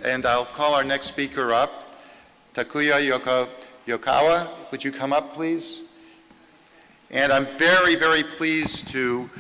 and I'll call our next speaker up. Takuya Yokokawa, would you come up, please? And I'm very, very pleased to,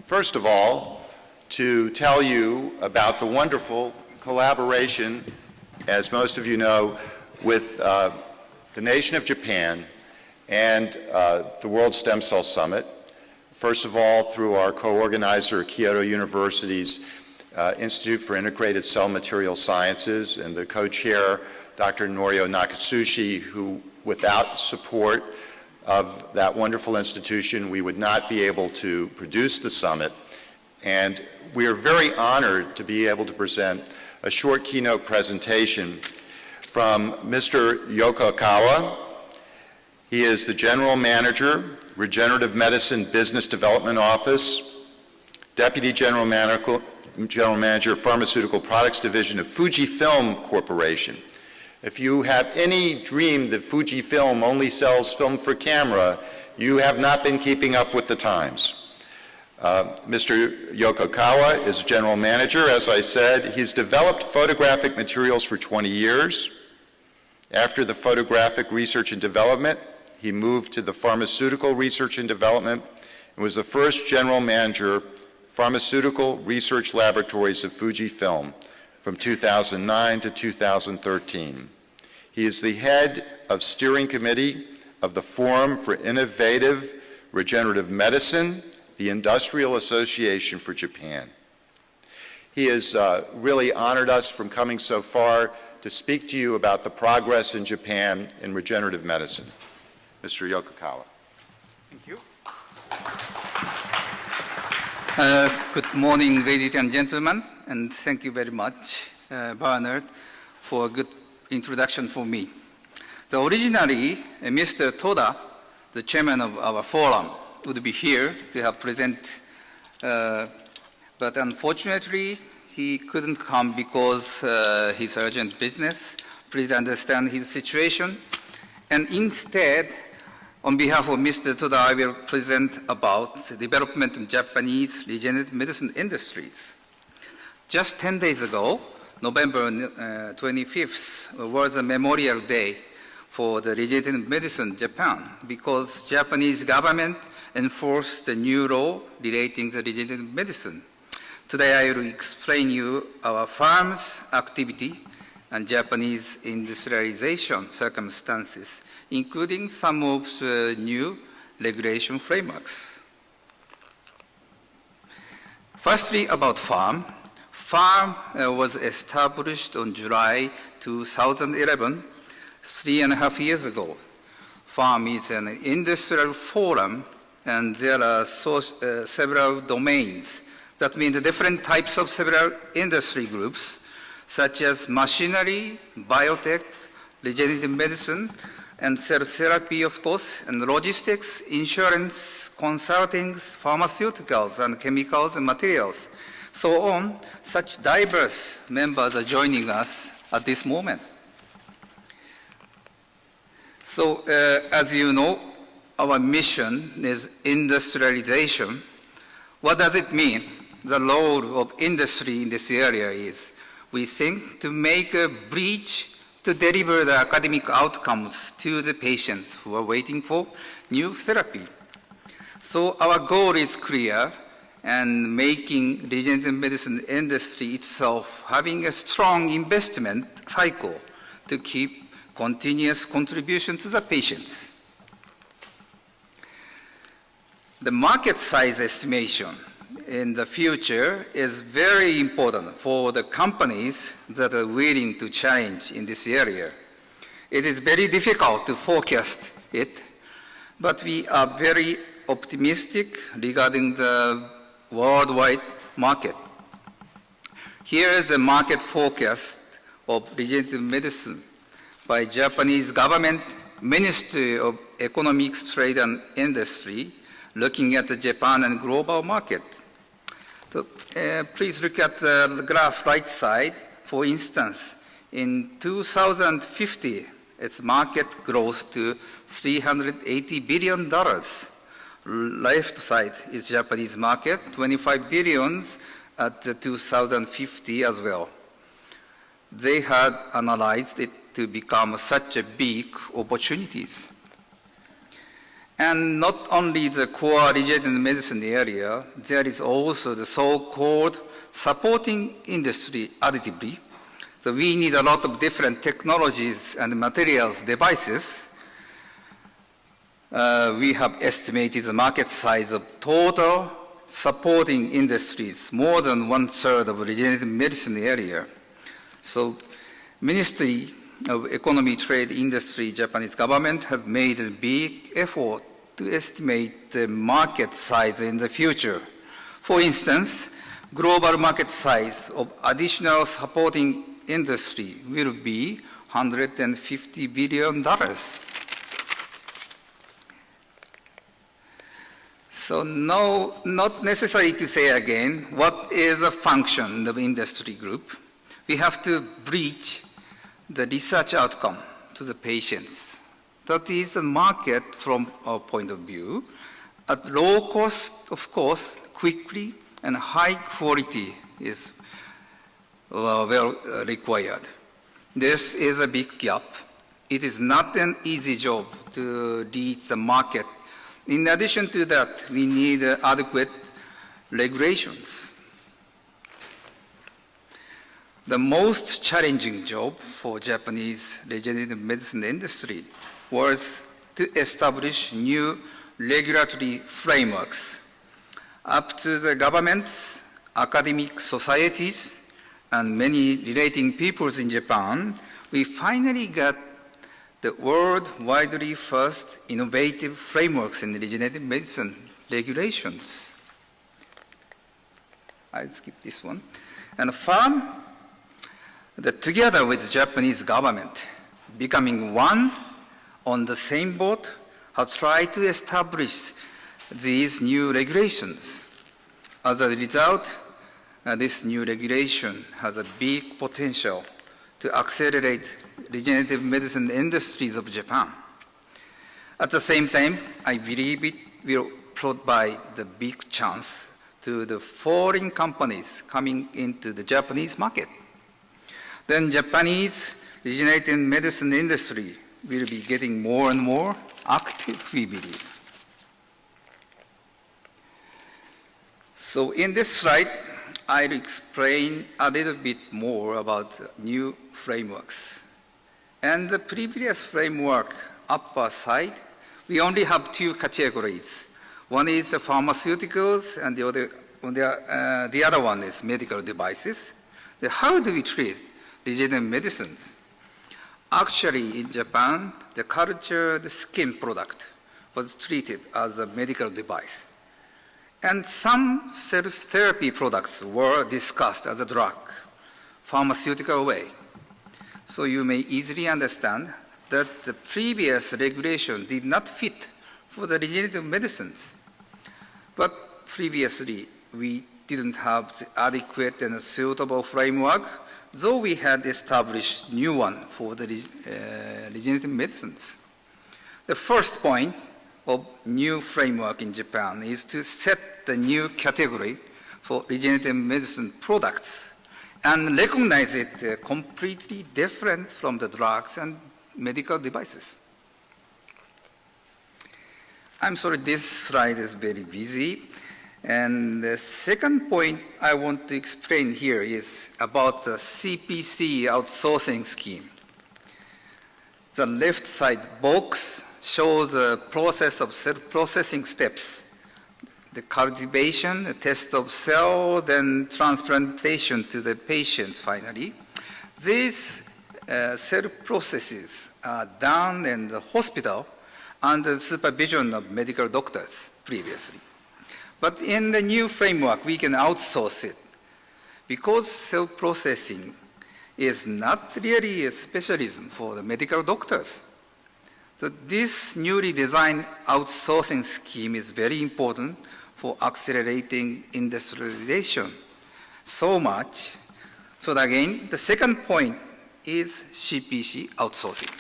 first of all, to tell you about the wonderful collaboration, as most of you know, with the nation of Japan and the World Stem Cell Summit. First of all, through our co-organizer, Kyoto University's Institute for Integrated Cell Material Sciences, and the co-chair, Dr. Norio Nakatsushi, who, without support of that wonderful institution, we would not be able to produce the summit. And we are very honored to be able to present a short keynote presentation from Mr. Yokokawa. He is the General Manager, Regenerative Medicine Business Development Office, Deputy General Manager, Pharmaceutical Products Division of FujiFilm Corporation. If you have any dream that FujiFilm only sells film for camera, you have not been keeping up with the times. Mr. Yokokawa is General Manager, as I said. He's developed photographic materials for 20 years. After the photographic research and development, he moved to the pharmaceutical research and development and was the first General Manager, Pharmaceutical Research Laboratories of FujiFilm from 2009 to 2013. He is the head of steering committee of the Forum for Innovative Regenerative Medicine, the Industrial Association for Japan. He has really honored us from coming so far to speak to you about the progress in Japan in regenerative medicine. Mr. Yokokawa. Thank you. Good morning, ladies and gentlemen, and thank you very much, Bernard, for a good introduction for me. Originally, Mr. Toda, the chairman of our forum, would be here to have present, but unfortunately, he couldn't come because his urgent business. Please understand his situation. And instead, on behalf of Mr. Toda, I will present about the development of Japanese regenerative medicine industries. Just 10 days ago, November 25th, was a memorial day for the regenerative medicine in Japan because Japanese government enforced the new law relating to regenerative medicine. Today I will explain you our firm's activity and Japanese industrialization circumstances, including some of the new regulation frameworks. Firstly, about FARM. FARM was established on July 2011, 3.5 years ago. FARM is an industrial forum, and there are several domains. That means different types of several industry groups, such as machinery, biotech, regenerative medicine, and cell therapy, of course, and logistics, insurance, consulting, pharmaceuticals, and chemicals and materials. So on, such diverse members are joining us at this moment. So, as you know, our mission is industrialization. What does it mean? The role of industry in this area is, we think, to make a bridge to deliver the academic outcomes to the patients who are waiting for new therapy. So our goal is clear, and making regenerative medicine industry itself having a strong investment cycle to keep continuous contribution to the patients. The market size estimation in the future is very important for the companies that are willing to challenge in this area. It is very difficult to forecast it, but we are very optimistic regarding the worldwide market. Here is the market forecast of regenerative medicine by Japanese government Ministry of Economics, Trade and Industry, looking at the Japan and global market. So, please look at the graph right side. For instance, in 2050, its market grows to $380 billion. Left side is Japanese market, 25 billions at 2050 as well. they had analyzed it to become such a big opportunities. And not only the core regenerative medicine area, there is also the so-called supporting industry additively. So we need a lot of different technologies and materials, devices. We have estimated the market size of total supporting industries, more than 1/3 of regenerative medicine area. So Ministry of Economy, Trade, Industry, Japanese government has made a big effort to estimate the market size in the future. For instance, global market size of additional supporting industry will be $150 billion. So no, not necessary to say again what is the function of industry group. We have to bridge the research outcome to the patients. That is the market from our point of view. At low cost, of course, quickly and high quality is well required. This is a big gap. It is not an easy job to reach the market. In addition to that, we need adequate regulations. The most challenging job for Japanese regenerative medicine industry was to establish new regulatory frameworks. Up to the governments, academic societies, and many relating peoples in Japan, we finally got the world-widely first innovative frameworks in regenerative medicine regulations. I'll skip this one. And FARM, that together with the Japanese government, becoming one on the same boat, has tried to establish these new regulations. As a result, this new regulation has a big potential to accelerate regenerative medicine industries of Japan. At the same time, I believe it will provide the big chance to the foreign companies coming into the Japanese market. Then Japanese regenerative medicine industry will be getting more and more active, we believe. So in this slide, I'll explain a little bit more about new frameworks. And the previous framework, upper side, we only have two categories. One is pharmaceuticals, and the other one is medical devices. How do we treat regenerative medicines? Actually, in Japan, the cultured skin product was treated as a medical device. And some cell therapy products were discussed as a drug, pharmaceutical way. So you may easily understand that the previous regulation did not fit for the regenerative medicines. But previously, we didn't have the adequate and suitable framework, though we had established new one for the regenerative medicines. The first point of new framework in Japan is to set the new category for regenerative medicine products and recognize it completely different from the drugs and medical devices. I'm sorry, this slide is very busy. And the second point I want to explain here is about the CPC outsourcing scheme. The left side box shows the process of cell processing steps. The cultivation, the test of cell, then transplantation to the patient finally. These cell processes are done in the hospital under the supervision of medical doctors previously. But in the new framework, we can outsource it because cell processing is not really a specialism for the medical doctors. So this newly designed outsourcing scheme is very important for accelerating industrialization so much. So again, the second point is CPC outsourcing.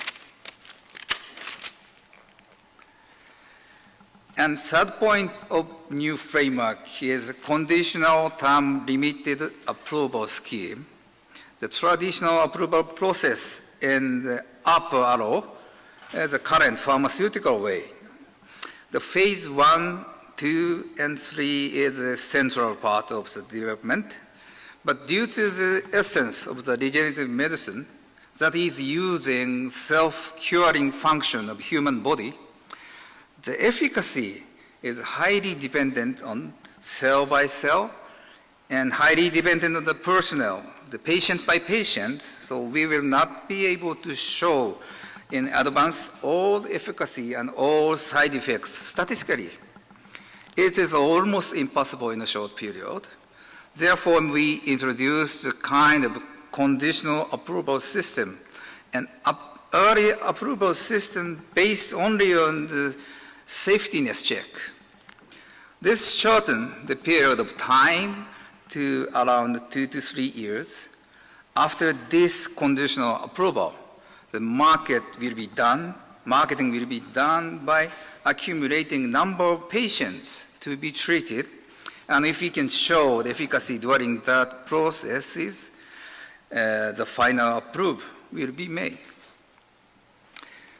And third point of new framework is a conditional term limited approval scheme. the traditional approval process in the upper arrow as the current pharmaceutical way. The phase 1, 2, and 3 is a central part of the development, but due to the essence of the regenerative medicine, that is using self-curing function of human body, the efficacy is highly dependent on cell by cell and highly dependent on the personnel, the patient by patient, so we will not be able to show in advance all the efficacy and all side effects statistically. It is almost impossible in a short period. Therefore, we introduced a kind of conditional approval system, an early approval system based only on the safetiness check. This shortened the period of time to around 2 to 3 years. After this conditional approval, the marketing will be done by accumulating number of patients to be treated, and if we can show the efficacy during that process, the final approval will be made.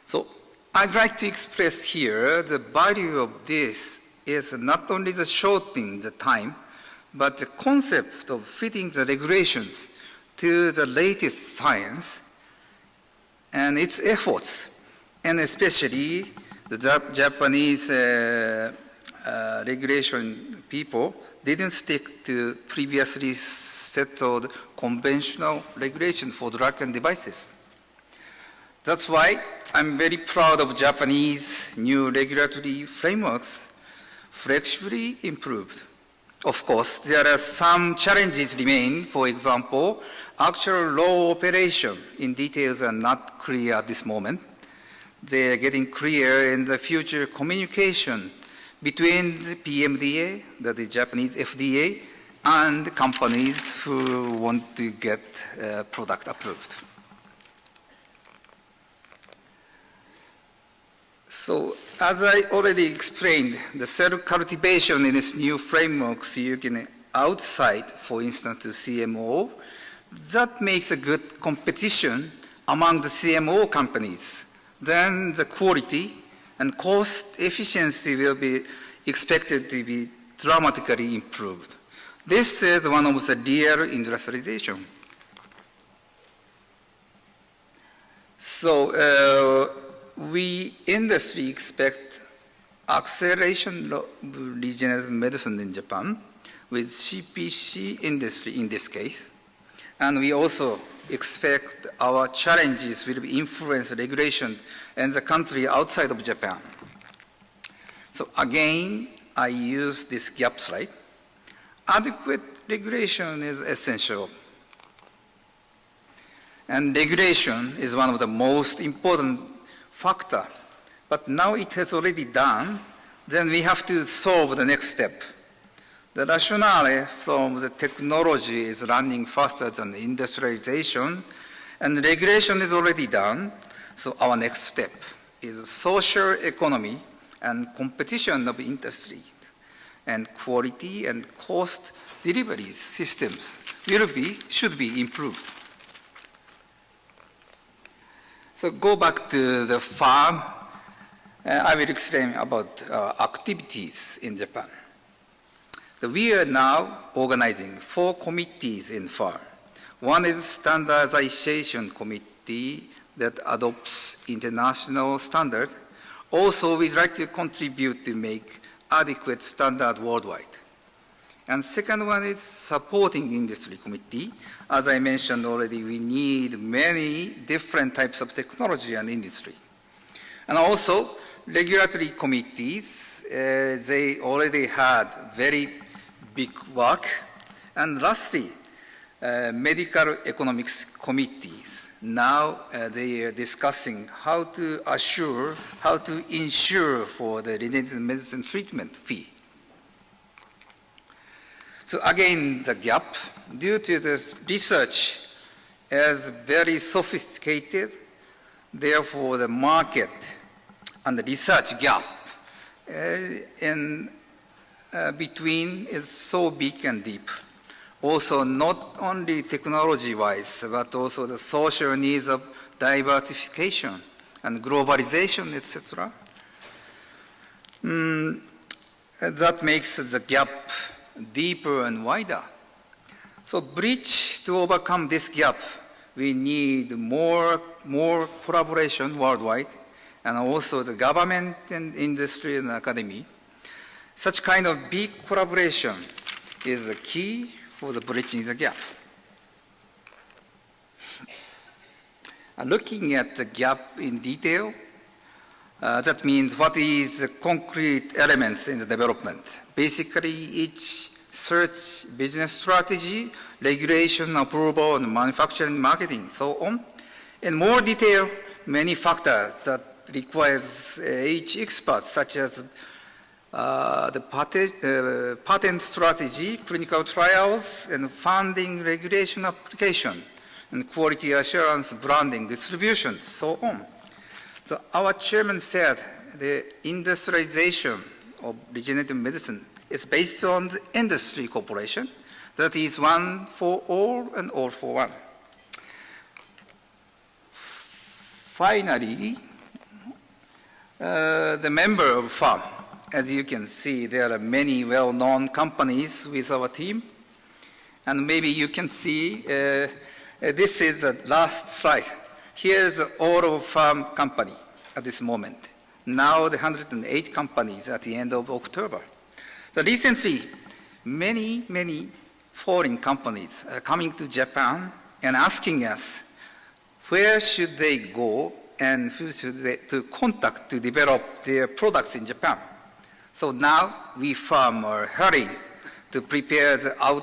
So I'd like to express here the value of this is not only the shortening the time, but the concept of fitting the regulations to the latest science and its efforts, and especially the Japanese regulation people didn't stick to previously settled conventional regulation for drugs and devices. That's why I'm very proud of Japanese new regulatory frameworks, flexibly improved. Of course, there are some challenges remain. For example, actual law operation in details are not clear at this moment. They are getting clear in the future communication between the PMDA, that is Japanese FDA, and companies who want to get product approved. So, as I already explained, the cell cultivation in this new framework, so you can outside, for instance, the CMO, that makes a good competition among the CMO companies. Then the quality and cost efficiency will be expected to be dramatically improved. This is one of the real industrialization. So we industry expect acceleration of regenerative medicine in Japan with CPC industry in this case. And we also expect our challenges will influence regulation in the country outside of Japan. So again, I use this gap slide. Adequate regulation is essential. And regulation is one of the most important factors. But now it has already done, then we have to solve the next step. The rationale from the technology is running faster than the industrialization, and regulation is already done. So our next step is social economy and competition of industry, and quality and cost delivery systems should be improved. So go back to the farm. I will explain about activities in Japan. We are now organizing 4 committees in farm. One is standardization committee that adopts international standard. Also, we'd like to contribute to make adequate standard worldwide. And second one is supporting industry committee. As I mentioned already, we need many different types of technology and industry. And also, regulatory committees, they already had very big work. And lastly, medical economics committees. Now they are discussing how to ensure for the regenerative medicine treatment fee. So again, the gap, due to this research is very sophisticated, therefore the market and the research gap in between is so big and deep. Also, not only technology-wise, but also the social needs of diversification and globalization, etc. That makes the gap deeper and wider. So bridge to overcome this gap, we need more collaboration worldwide, and also the government and industry and academy. Such kind of big collaboration is the key for the bridging the gap. Looking at the gap in detail, that means what is the concrete elements in the development. Basically, each search, business strategy, regulation, approval, and manufacturing, marketing, so on. In more detail, many factors that requires each expert, such as the patent strategy, clinical trials, and funding, regulation, application, and quality assurance, branding, distribution, so on. So our chairman said the industrialization of regenerative medicine is based on the industry cooperation, that is one for all and all for one. Finally, the member of FARM. As you can see, there are many well-known companies with our team. And maybe you can see, this is the last slide. Here's all of FARM company at this moment. Now the 108 companies at the end of October. So recently, many foreign companies are coming to Japan and asking us where should they go and who should they to contact to develop their products in Japan. So now we FARM are hurrying to prepare the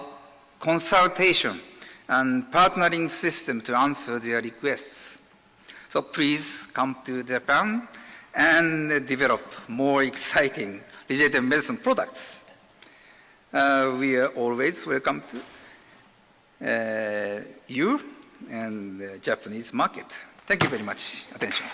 consultation and partnering system to answer their requests. So please come to Japan and develop more exciting regenerative medicine products. We are always welcome to you and the Japanese market. Thank you very much. Attention.